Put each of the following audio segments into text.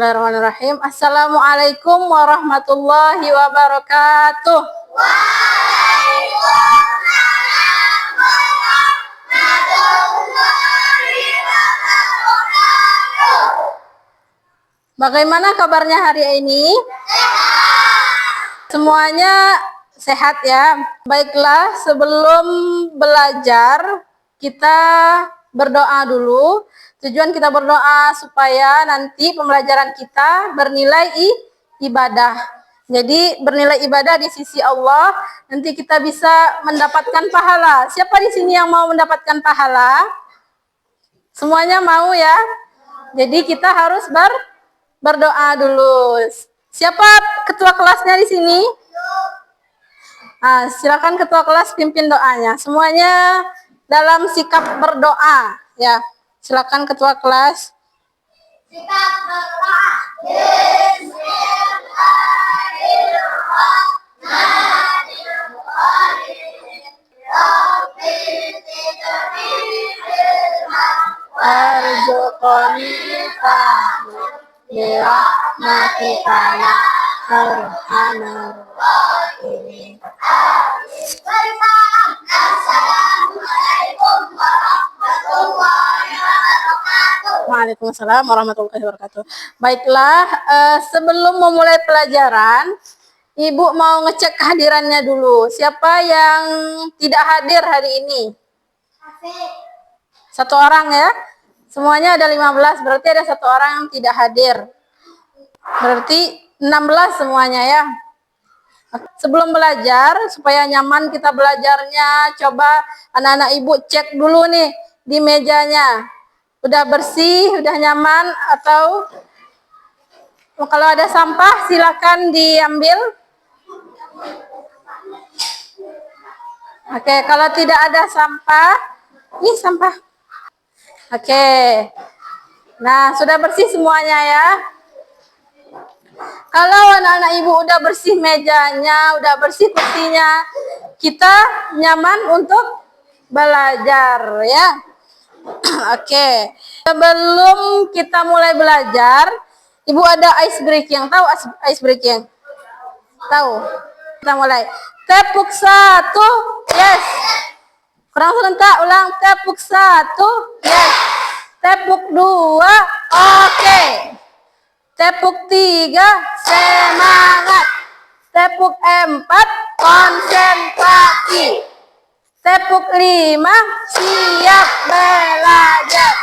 Bismillahirrahmanirrahim. Assalamualaikum warahmatullahi wabarakatuh. Waalaikumsalam warahmatullahi wabarakatuh. Bagaimana kabarnya hari ini? Semuanya sehat ya. Baiklah, sebelum belajar kita berdoa dulu. Tujuan kita berdoa supaya nanti pembelajaran kita bernilai ibadah. Jadi bernilai ibadah di sisi Allah, nanti kita bisa mendapatkan pahala. Siapa di sini yang mau mendapatkan pahala? Semuanya mau ya? Jadi kita harus berdoa dulu. Siapa ketua kelasnya di sini? Silakan ketua kelas pimpin doanya. Semuanya dalam sikap berdoa ya. Silakan ketua kelas. Sikap berdoa. Waalaikumsalam warahmatullahi wabarakatuh. Baiklah, sebelum memulai pelajaran, Ibu mau ngecek kehadirannya dulu. Siapa yang tidak hadir hari ini? Satu orang ya? Semuanya ada 15, berarti ada satu orang yang tidak hadir. Berarti 16 semuanya ya. Sebelum belajar, supaya nyaman kita belajarnya, coba anak-anak Ibu cek dulu nih di mejanya. Udah bersih, udah nyaman, atau kalau ada sampah silakan diambil. Oke, kalau tidak ada sampah, ini sampah. Oke. Nah, sudah bersih semuanya ya. Kalau anak-anak Ibu udah bersih mejanya, udah bersih kursinya, kita nyaman untuk belajar ya. Oke. Sebelum kita mulai belajar, Ibu ada ice breaking. Tahu ice breaking? Tahu? Kita mulai. Tepuk 1. Yes. Kurang serentak, ulang. Tepuk 1. Yes. Tepuk 2. Oke. Tepuk 3. Semangat. Tepuk 4. Konsentrasi. Tepuk 5. Siap belajar.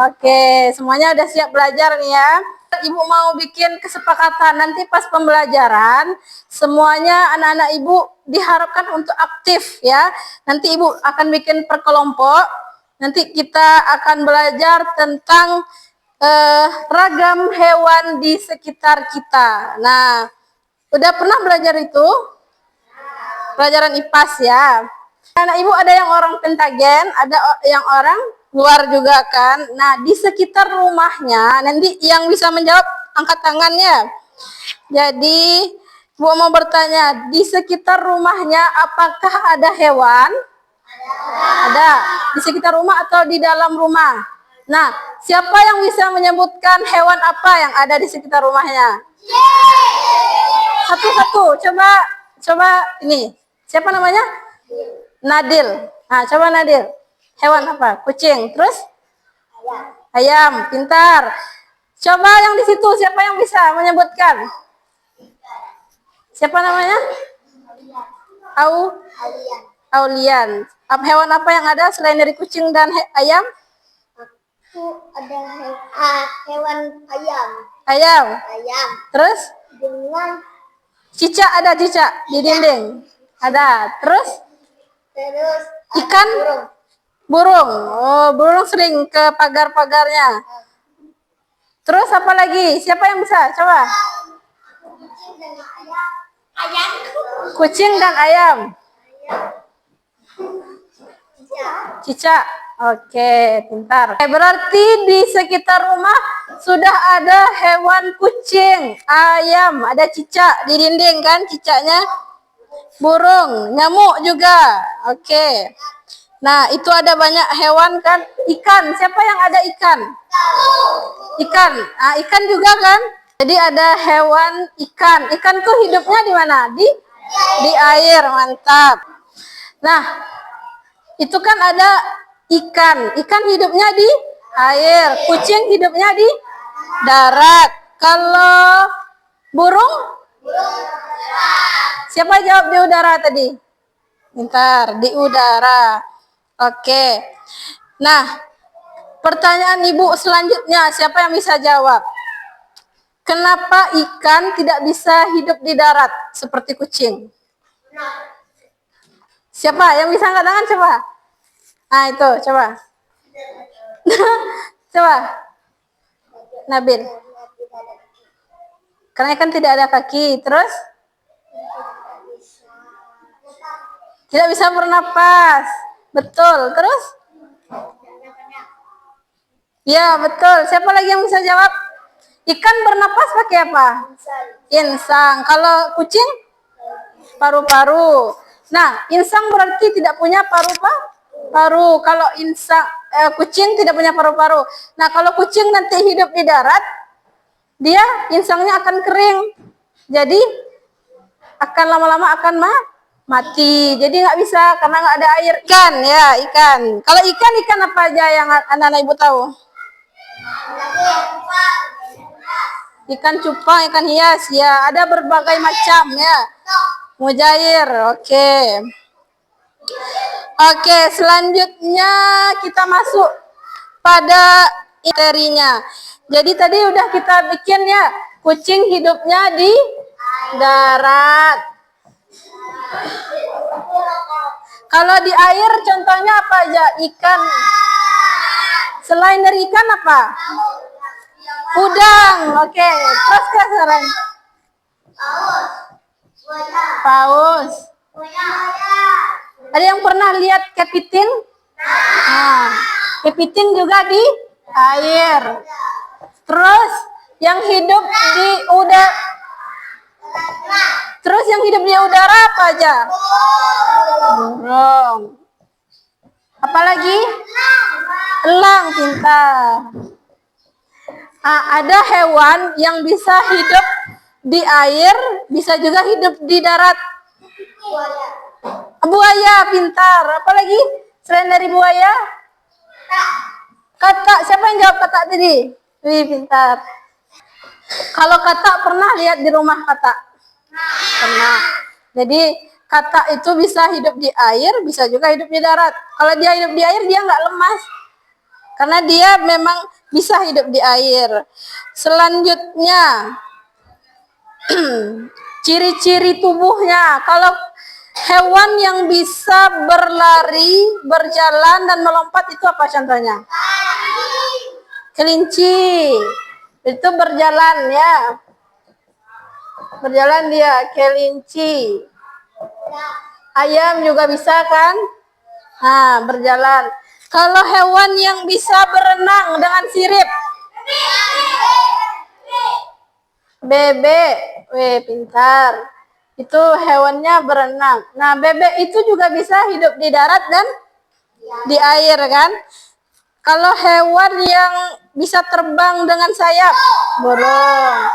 Oke, semuanya udah siap belajar nih ya. Ibu mau bikin kesepakatan nanti pas pembelajaran, semuanya anak-anak Ibu diharapkan untuk aktif ya. Nanti Ibu akan bikin per kelompok. Nanti kita akan belajar tentang ragam hewan di sekitar kita. Nah, udah pernah belajar itu? Pelajaran IPAS ya. Anak Ibu ada yang orang Pentagen, ada yang orang luar juga kan. Nah, di sekitar rumahnya, nanti yang bisa menjawab angkat tangannya. Jadi, Ibu mau bertanya, di sekitar rumahnya apakah ada hewan? Ada. Di sekitar rumah atau di dalam rumah? Nah, siapa yang bisa menyebutkan hewan apa yang ada di sekitar rumahnya? Satu-satu, coba ini. Siapa namanya? Nadil. Nah, coba Nadil. Hewan apa? Kucing. Terus? Ayam. Pintar. Coba yang di situ, siapa yang bisa menyebutkan? Siapa namanya? Aulian. Hewan apa yang ada selain dari kucing dan ayam? Aku ada hewan ayam. Ayam. Terus? Dengan Cicak ada cicak di dinding. Ada. Terus ikan? Burung. Oh, burung sering ke pagar-pagarnya. Terus apa lagi? Siapa yang bisa? Coba. Kucing dan ayam. Cicak. Oke, pintar. Berarti di sekitar rumah sudah ada hewan kucing, ayam, ada cicak di dinding kan cicaknya? Burung, nyamuk juga. Oke. Nah, itu ada banyak hewan kan? Ikan, siapa yang ada ikan? Ikan. Ikan juga kan? Jadi ada hewan ikan. Ikan tuh hidupnya di mana? Di air, mantap. Nah, itu kan ada ikan. Ikan hidupnya di air. Kucing hidupnya di darat. Kalau burung? Siapa jawab di udara tadi? Bentar, di udara. Oke. Nah, pertanyaan ibu selanjutnya, siapa yang bisa jawab? Kenapa ikan tidak bisa hidup di darat seperti kucing? Siapa yang bisa angkat tangan? Coba. Nah itu, coba. Coba. Nabil. Karena ikan tidak ada kaki, terus tidak bisa bernapas. Betul, terus? Ya, betul. Siapa lagi yang bisa jawab? Ikan bernapas pakai apa? Insang. Kalau kucing? Paru-paru. Nah, insang berarti tidak punya paru-paru. Kalau kucing tidak punya paru-paru. Nah, kalau kucing nanti hidup di darat, dia insangnya akan kering. Jadi akan lama-lama akan mati. Jadi nggak bisa karena nggak ada air. Ikan ya, ikan. Kalau ikan apa aja yang anak-anak ibu tahu? Ikan cupang, ikan hias, ya ada berbagai macam ya. Mujair, oke. Oke, selanjutnya kita masuk pada materinya. Jadi tadi udah kita bikin ya, kucing hidupnya di darat. Kalau di air contohnya apa aja? Ikan. Selain dari ikan apa? Udang, oke. Terus sekarang paus. Ada yang pernah lihat kepiting? Nah, kepiting juga di air. Terus yang hidup di udara. Terus yang hidup di udara apa aja? Burung. Apalagi? Elang, pintar. Ada hewan yang bisa hidup di air, bisa juga hidup di darat. Buaya, pintar. Apalagi selain dari buaya? Katak. Siapa yang jawab katak tadi? Wih, pintar. Kalau katak pernah lihat di rumah katak? Pernah. Jadi katak itu bisa hidup di air, bisa juga hidup di darat. Kalau dia hidup di air, dia nggak lemas. Karena dia memang bisa hidup di air. Selanjutnya, ciri-ciri tubuhnya. Kalau hewan yang bisa berlari, berjalan, dan melompat itu apa contohnya? Kelinci. Itu berjalan ya. Berjalan dia, kelinci. Ayam juga bisa kan? Nah, berjalan. Kalau hewan yang bisa berenang dengan sirip? Bebek. Weh, pintar. Itu hewannya berenang. Nah, bebek itu juga bisa hidup di darat dan di air kan? Kalau hewan yang bisa terbang dengan sayap? Burung.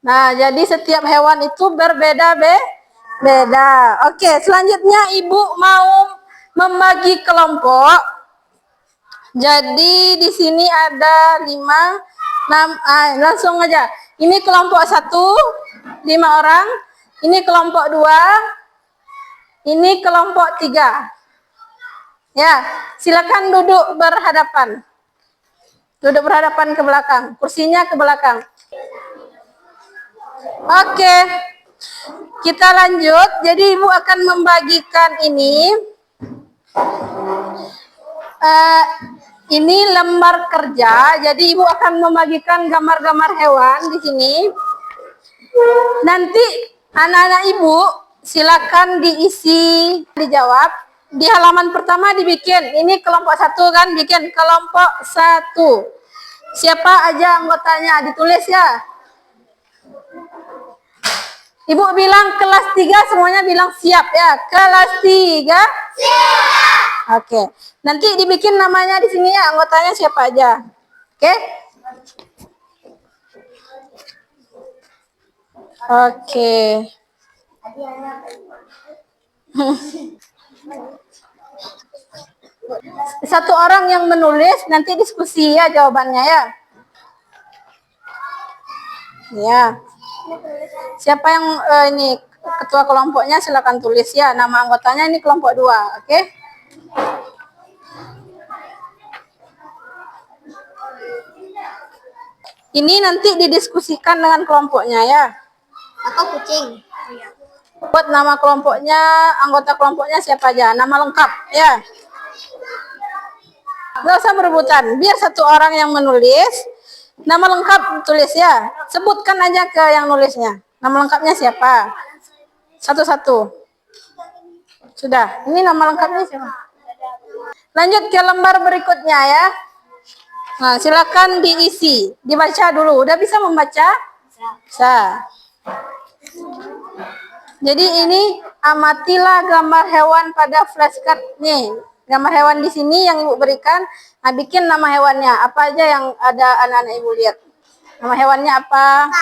Nah, jadi setiap hewan itu berbeda-beda. Oke, selanjutnya ibu mau membagi kelompok. Jadi di sini ada 5, 6, langsung aja. Ini kelompok 1, 5 orang. Ini kelompok 2. Ini kelompok 3. Ya, silakan duduk berhadapan. Duduk berhadapan ke belakang. Kursinya ke belakang. Oke. Kita lanjut. Jadi ibu akan membagikan ini. Ini lembar kerja. Jadi ibu akan membagikan gambar-gambar hewan di sini. Nanti anak-anak ibu silakan diisi, dijawab. Di halaman pertama dibikin. Ini kelompok 1 kan, bikin kelompok 1. Siapa aja anggotanya ditulis ya. Ibu bilang kelas 3 semuanya bilang siap ya. Kelas 3 siap. Oke. Nanti dibikin namanya di sini ya, anggotanya siapa aja. Oke? Oke. Satu orang yang menulis, nanti diskusi ya jawabannya ya. Ya. Siapa yang ini ketua kelompoknya silakan tulis ya. Nama anggotanya ini kelompok 2, oke? Ini nanti didiskusikan dengan kelompoknya ya. Aku kucing. Buat nama kelompoknya, anggota kelompoknya siapa aja, nama lengkap ya. Nggak usah berebutan, biar satu orang yang menulis, nama lengkap tulis ya. Sebutkan aja ke yang nulisnya, nama lengkapnya siapa. Satu-satu. Sudah, ini nama lengkapnya siapa? Lanjut ke lembar berikutnya ya. Nah, silakan diisi, dibaca dulu. Udah bisa membaca? Bisa. Jadi ini amatilah gambar hewan pada flashcard nih. Gambar hewan di sini yang Ibu berikan. Nah, bikin nama hewannya. Apa aja yang ada anak-anak Ibu lihat? Nama hewannya apa?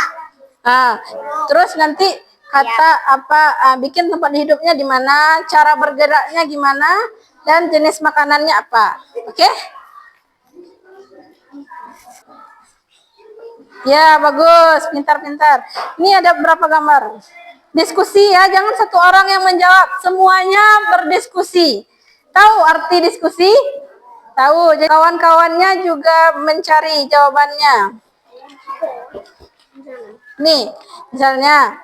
Nah, terus nanti kata apa? Bikin tempat hidupnya di mana, cara bergeraknya gimana, dan jenis makanannya apa. Oke? Ya, bagus. Pintar-pintar. Ini ada berapa gambar? Diskusi ya, jangan satu orang yang menjawab. Semuanya berdiskusi. Tahu arti diskusi? Tahu. Jadi kawan-kawannya juga mencari jawabannya. Nih, misalnya,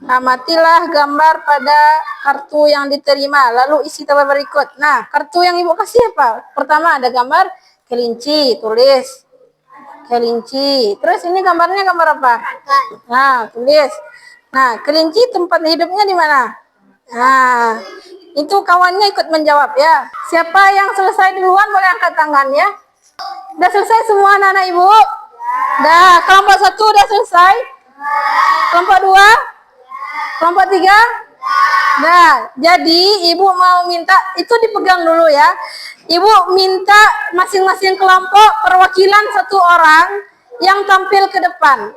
amatilah gambar pada kartu yang diterima. Lalu isi tabel berikut. Nah, kartu yang Ibu kasih apa? Pertama ada gambar kelinci, tulis. Kelinci. Terus ini gambarnya gambar apa? Nah, tulis. Nah, kelinci tempat hidupnya di mana? Nah, itu kawannya ikut menjawab ya. Siapa yang selesai duluan boleh angkat tangan ya. Udah selesai semua anak-anak Ibu? Dah, kelompok 1 udah selesai? Kelompok 2? Kelompok 3? Nah, jadi Ibu mau minta, itu dipegang dulu ya. Ibu minta masing-masing kelompok perwakilan satu orang yang tampil ke depan.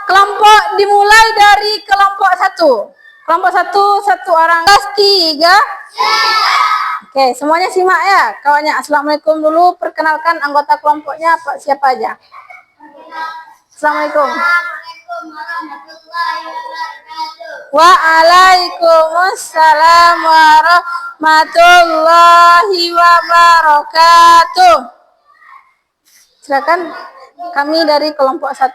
Kelompok dimulai dari kelompok 1. Kelompok 1, satu orang. Kelas 3. Oke, semuanya simak ya. Kawannya, Assalamualaikum dulu. Perkenalkan anggota kelompoknya siapa aja. Assalamualaikum. Assalamualaikum warahmatullahi wabarakatuh. Waalaikumsalam warahmatullahi wabarakatuh. Silakan, kami dari kelompok 1.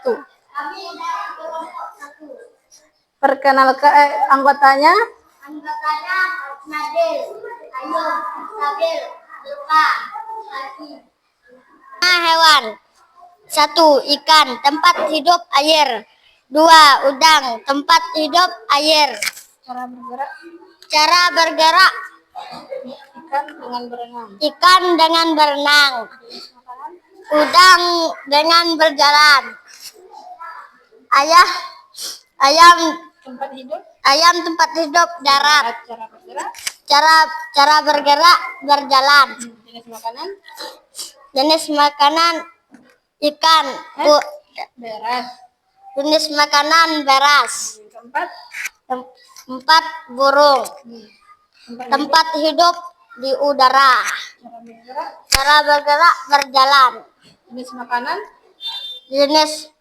Kami dari kelompok 1. Perkenalkan anggotanya. Anggotanya Nadil, Ayub, Sabil, Luka, Hati. Hewan. 1. Ikan, tempat hidup air. 2. Udang, tempat hidup air. Cara bergerak. Cara bergerak. Ikan dengan berenang. Ikan dengan berenang. Udang dengan berjalan. Ayam Tempat hidup. ayam tempat hidup darat. Cara bergerak. Cara bergerak berjalan. Jenis makanan. Jenis makanan ikan. Beras. Jenis makanan beras. Keempat. 4. Burung. Tempat hidup di udara. Cara bergerak. Cara bergerak berjalan. Jenis makanan. Jenis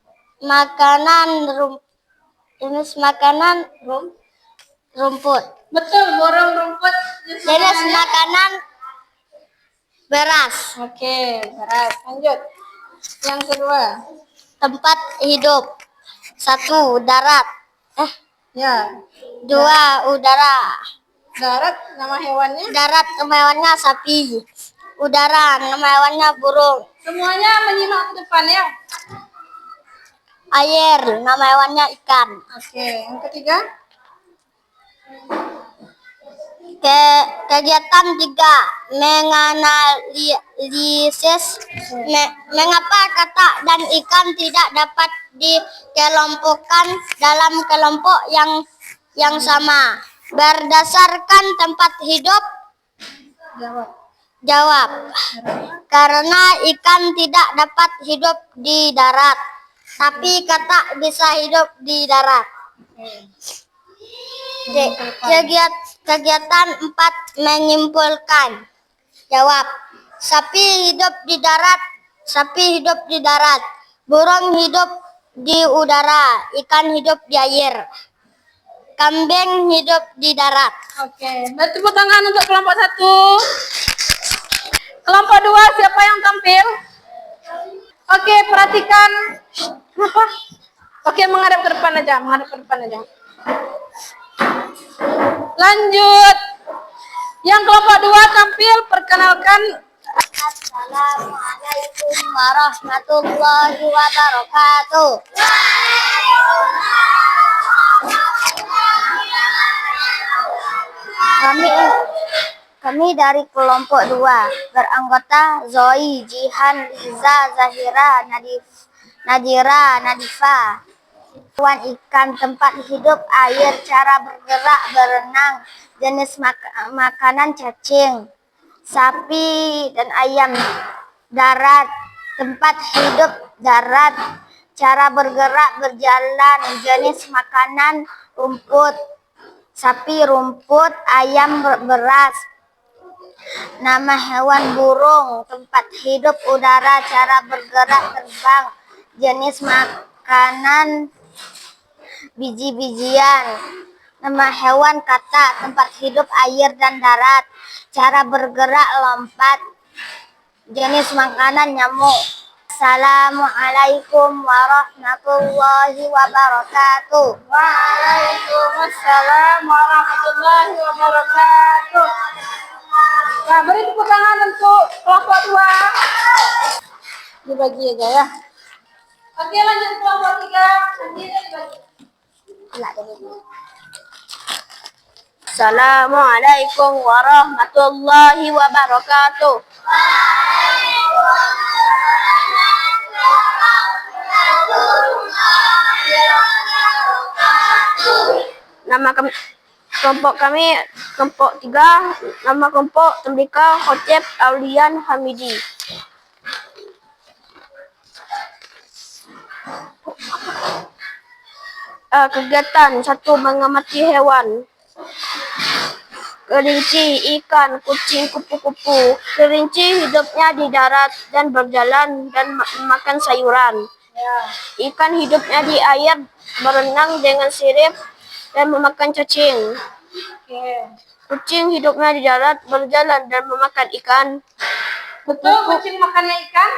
makanan rumput. Betul, burung rumput. Jenis makanan beras. Oke, beras. Lanjut. Yang kedua. Tempat hidup. 1. Darat. Ya. 2. Udara. Darat, nama hewannya. Darat, nama hewannya sapi. Udara, nama hewannya burung. Semuanya menyimak ke depan ya. Air, nama hewannya ikan. Oke, yang ketiga. Kegiatan 3. Menganalisis mengapa kata dan ikan tidak dapat dikelompokkan dalam kelompok yang sama. Berdasarkan tempat hidup. Jawab. Jawab. Karena ikan tidak dapat hidup di darat, tapi katak bisa hidup di darat. Kegiatan 4 menyimpulkan. Jawab. Sapi hidup di darat. Sapi hidup di darat. Burung hidup di udara. Ikan hidup di air. Kambing hidup di darat. Oke, tepuk tangan untuk kelompok 1. Kelompok 2, siapa yang tampil? Oke, perhatikan. Kenapa? Oke, menghadap ke depan aja, Lanjut. Yang kelompok 2 tampil, perkenalkan. Assalamualaikum warahmatullahi wabarakatuh. Kami dari kelompok 2 beranggota Zoe, Jihan, Liza, Zahira, Nadira, Nadifa. Hewan ikan, tempat hidup, air, cara bergerak, berenang, jenis makanan cacing, sapi dan ayam. Darat, tempat hidup darat, cara bergerak, berjalan, jenis makanan rumput, sapi rumput, ayam beras. Nama hewan burung, tempat hidup udara, cara bergerak terbang, jenis makanan biji-bijian. Nama hewan katak, tempat hidup air dan darat, cara bergerak lompat, jenis makanan nyamuk. Assalamualaikum warahmatullahi wabarakatuh. Waalaikumsalam warahmatullahi wabarakatuh. Nah, beri tepuk tangan untuk kelompok 2. Dibagi aja ya. Oke, lanjut kelompok 3. Assalamualaikum warahmatullahi wabarakatuh. Nama kelompok kami kelompok 3. Nama kelompok Tembika Khotib Aulian Hamidi. Kegiatan 1, mengamati hewan. Kelinci, ikan, kucing, kupu-kupu. Kelinci hidupnya di darat dan berjalan dan makan sayuran. Ikan hidupnya di air, berenang dengan sirip dan memakan cacing. Kucing hidupnya di darat, berjalan dan memakan ikan. Betul, kucing makannya ikan?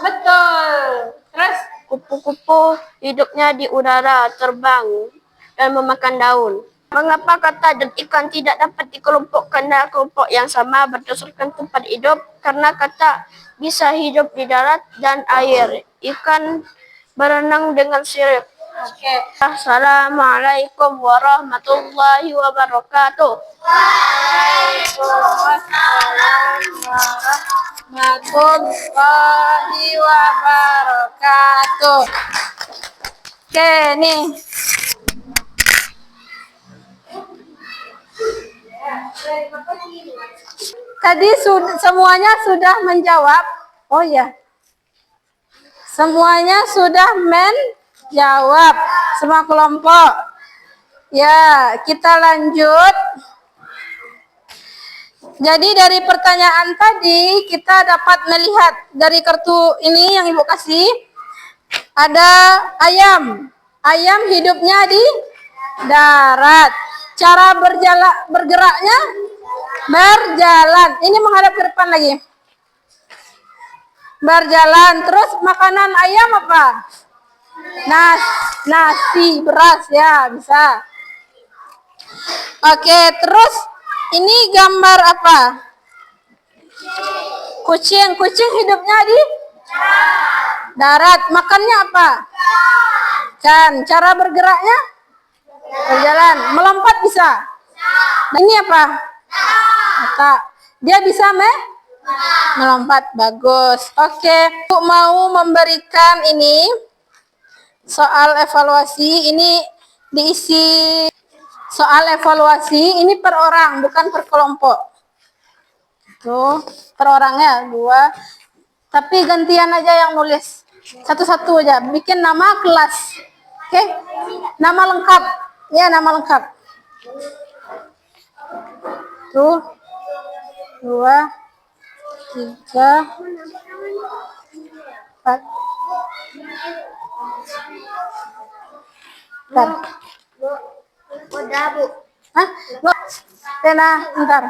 Betul. Terus? Kupu-kupu hidupnya di udara, terbang dan memakan daun. Mengapa kata dan ikan tidak dapat dikelompokkan dalam kelompok yang sama berdasarkan tempat hidup? Karena kata bisa hidup di darat dan air. Ikan berenang dengan sirip. Oke. Assalamualaikum warahmatullahi wabarakatuh. Waalaikumsalam warahmatullahi wabarakatuh. Oke, nih. Tadi semuanya sudah menjawab. Oh ya. Semuanya sudah menjawab, semua kelompok. Ya, kita lanjut. Jadi dari pertanyaan tadi kita dapat melihat dari kartu ini yang Ibu kasih ada ayam. Ayam hidupnya di darat. Cara bergeraknya berjalan. Ini menghadap ke depan lagi. Berjalan. Terus makanan ayam apa? Nasi, beras ya, bisa. Oke, terus ini gambar apa? Kucing. Kucing hidupnya di darat. Makannya apa? Ikan. Cara bergeraknya berjalan. Melompat bisa. Nah, ini apa? Mata. Dia bisa melompat. Bagus. Oke, Ibu mau memberikan ini soal evaluasi. Ini diisi soal evaluasi. Ini per orang, bukan per kelompok. Tuh, per orangnya 2. Tapi gantian aja yang nulis. Satu-satu aja. Bikin nama kelas. Oke? Nama lengkap. Ya, nama lengkap. Tuh. 2, 3, 4. Bentar. Udah, Bu. Hah? Lo, Tena, bentar.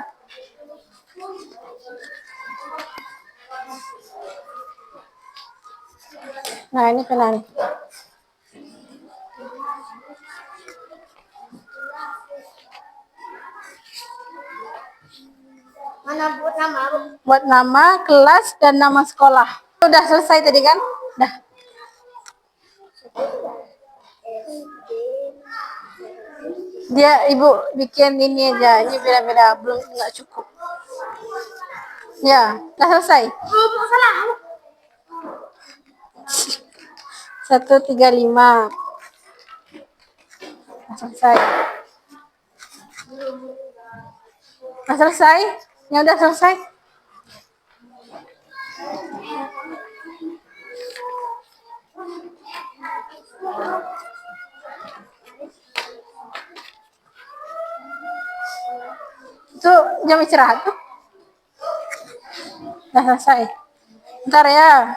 Nah, ini pena nih. Mana buat nama, Bu? Buat nama, kelas, dan nama sekolah. Udah selesai tadi kan? Udah. Dia ibu bikin ini aja, ini beda-beda, belum nggak cukup. Ya, udah selesai. Bu, salah. 135. Udah selesai. Udah selesai? Ya udah selesai. Itu jam istirahat tuh. Udah selesai. Ntar ya.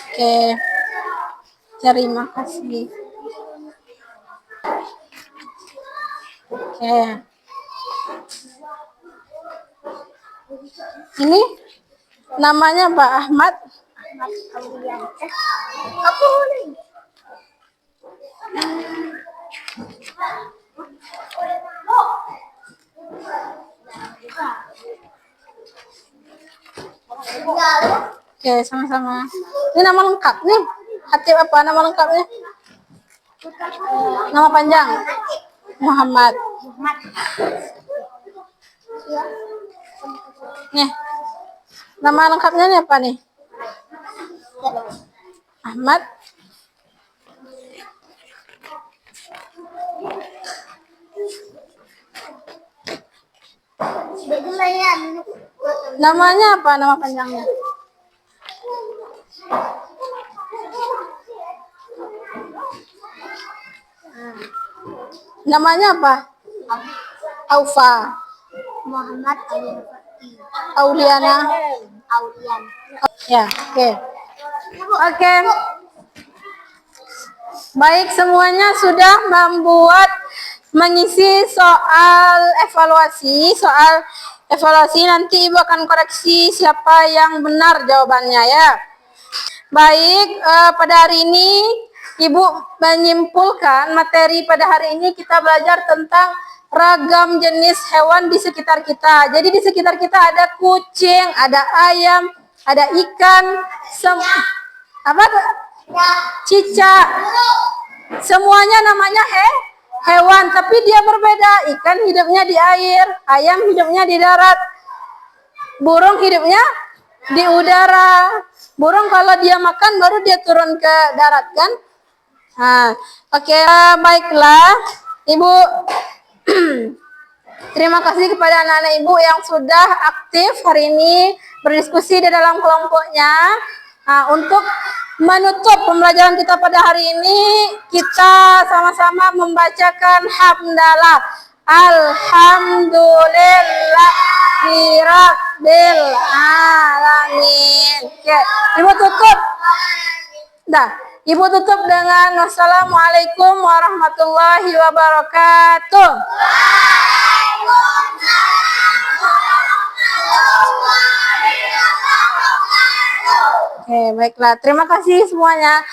Oke. Terima kasih. Oke. Ini namanya Pak Ahmad. Aku nih. Oke, sama-sama. Ini nama lengkap nih. Hatip apa nama lengkapnya? Nama panjang. Muhammad. Nih. Nama lengkapnya nih apa nih? Ahmad. Namanya apa nama panjangnya? Namanya apa? Aufa. Muhammad Auliana. Aulian. Ya, oke. Oke. Baik, semuanya sudah membuat mengisi soal evaluasi. Soal evaluasi nanti Ibu akan koreksi siapa yang benar jawabannya ya. Baik, pada hari ini Ibu menyimpulkan materi pada hari ini kita belajar tentang ragam jenis hewan di sekitar kita. Jadi di sekitar kita ada kucing, ada ayam, ada ikan, cicak. Semuanya namanya hewan, tapi dia berbeda. Ikan hidupnya di air, ayam hidupnya di darat, burung hidupnya di udara. Burung kalau dia makan baru dia turun ke darat kan? Nah, oke, baiklah, Ibu. Terima kasih kepada anak-anak Ibu yang sudah aktif hari ini berdiskusi di dalam kelompoknya. Nah, untuk menutup pembelajaran kita pada hari ini, kita sama-sama membacakan hamdalah. Alhamdulillahirabbil alamin. Oke, Ibu tutup. Dah, Ibu tutup dengan wassalamualaikum warahmatullahi wabarakatuh. Oke, baiklah. Terima kasih semuanya.